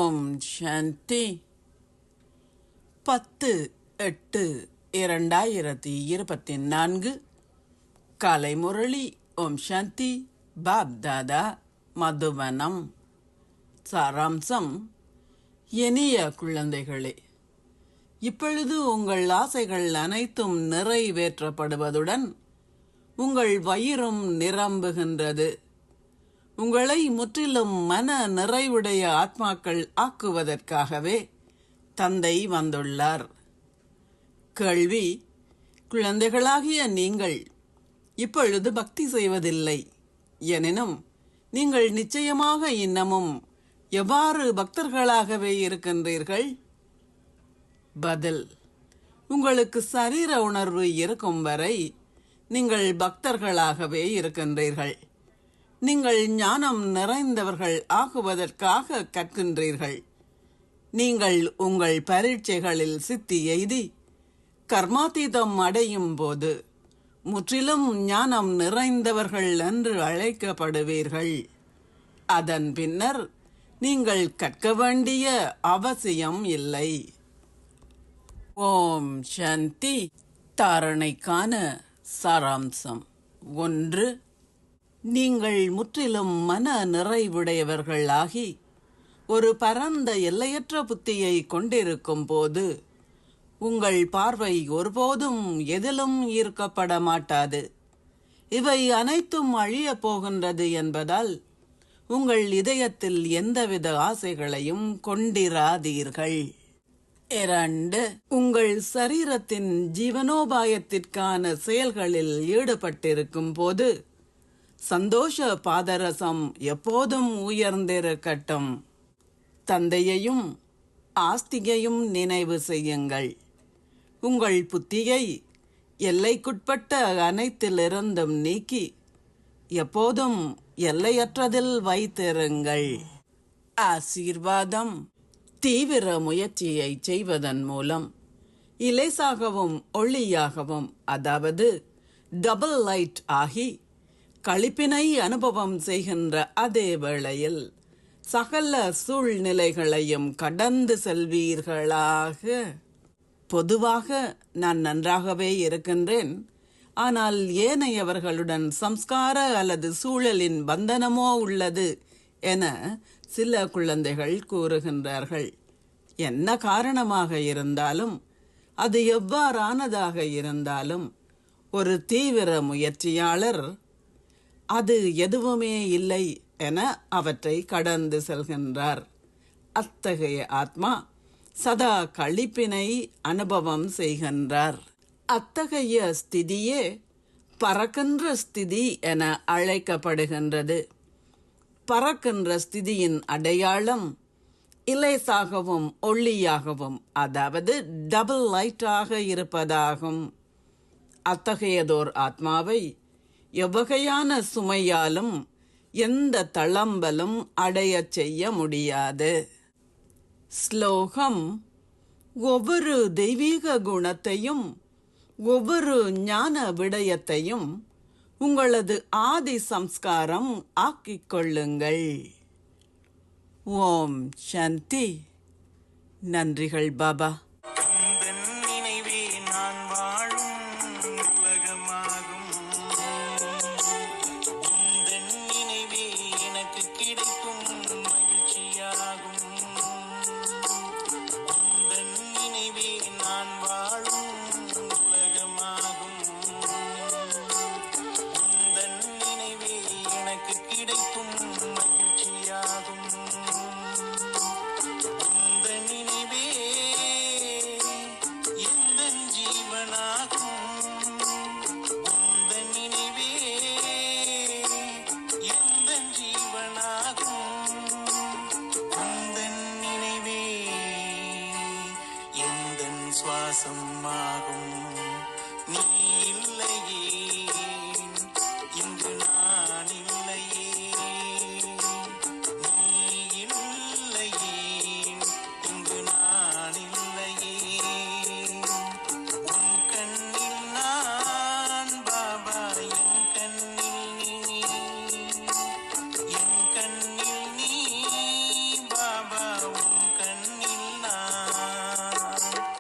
ஓம் சாந்தி. 10/8/2024 காலை முரளி. ஓம் சாந்தி. பாப் தாதா, மதுவனம். சாராம்சம்: இனிய குழந்தைகளே, இப்பொழுது உங்கள் ஆசைகள் அனைத்தும் நிறைவேற்றப்படுவதுடன் உங்கள் வயிறும் நிரம்புகின்றது. உங்களை முற்றிலும் மன நிறைவுடைய ஆத்மாக்கள் ஆக்குவதற்காகவே தந்தை வந்துள்ளார். கேள்வி: குழந்தைகளாகிய நீங்கள் இப்பொழுது பக்தி செய்வதில்லை. எனினும் நீங்கள் நிச்சயமாக இன்னமும் எவ்வாறு பக்தர்களாகவே இருக்கின்றீர்கள்? பதில்: உங்களுக்கு சரீர உணர்வு இருக்கும் வரை நீங்கள் பக்தர்களாகவே இருக்கின்றீர்கள். நீங்கள் ஞானம் நிறைந்தவர்கள் ஆகுவதற்காக கற்கின்றீர்கள். நீங்கள் உங்கள் பரீட்சைகளில் சித்தி எய்தி கர்மாதீதம் அடையும் போது முற்றிலும் ஞானம் நிறைந்தவர்கள் என்று அழைக்கப்படுவீர்கள். அதன் பின்னர் நீங்கள் கற்க வேண்டிய அவசியம் இல்லை. ஓம் சாந்தி. தாரணைக்கான சாராம்சம்: 1. நீங்கள் முற்றிலும் மன நிறைவுடையவர்களாகி ஒரு பரந்த எல்லையற்ற புத்தியை கொண்டிருக்கும் போது உங்கள் பார்வை ஒருபோதும் எதிலும் ஈர்க்கப்பட மாட்டாது. இவை அனைத்தும் அழியப் போகின்றது என்பதால் உங்கள் இதயத்தில் எந்தவித ஆசைகளையும் கொண்டிராதீர்கள். 2. உங்கள் சரீரத்தின் ஜீவனோபாயத்திற்கான செயல்களில் ஈடுபட்டிருக்கும் போது சந்தோஷ பாதரசம் எப்போதும் உயர்ந்திருக்கட்டும். தந்தையையும் ஆஸ்தியையும் நினைவு செய்யுங்கள். உங்கள் புத்தியை எல்லைக்குட்பட்ட அனைத்திலிருந்தும் நீக்கி எப்போதும் எல்லையற்றதில் வைத்திருங்கள். ஆசீர்வாதம்: தீவிர முயற்சியை செய்வதன் மூலம் இலேசாகவும் ஒளியாகவும், அதாவது டபுள் லைட் ஆகி களிப்பினை அனுபவம் செய்கின்ற அதே வேளையில் சகல சூழ்நிலைகளையும் கடந்து செல்வீர்களாக. பொதுவாக நான் நன்றாகவே இருக்கின்றேன், ஆனால் ஏனையவர்களுடன் சம்ஸ்கார அல்லது சூழலின் பந்தனமோ உள்ளது என சில குழந்தைகள் கூறுகின்றார்கள். என்ன காரணமாக இருந்தாலும், அது எவ்வாறானதாக இருந்தாலும், ஒரு தீவிர முயற்சியாளர் அது எதுவுமே இல்லை என அவற்றை கடந்து செல்கின்றார். அத்தகைய ஆத்மா சதா களிப்பினை அனுபவம் செய்கின்றார். அத்தகைய ஸ்திதியே பறக்கின்ற ஸ்திதி என அழைக்கப்படுகின்றது. பறக்கின்ற ஸ்திதியின் அடையாளம் இலேசாகவும் ஒளியாகவும், அதாவது டபுள் லைட்டாக இருப்பதாகும். அத்தகையதோர் ஆத்மாவை எவ்வகையான சுமையாலும் எந்த தளம்பலும் அடைய செய்ய முடியாது. ஸ்லோகம்: ஒவ்வொரு தெய்வீக குணத்தையும் ஒவ்வொரு ஞான விடயத்தையும் உங்களது ஆதி சம்ஸ்காரம் ஆக்கிக் கொள்ளுங்கள். ஓம் சாந்தி. நன்றிகள் பாபா.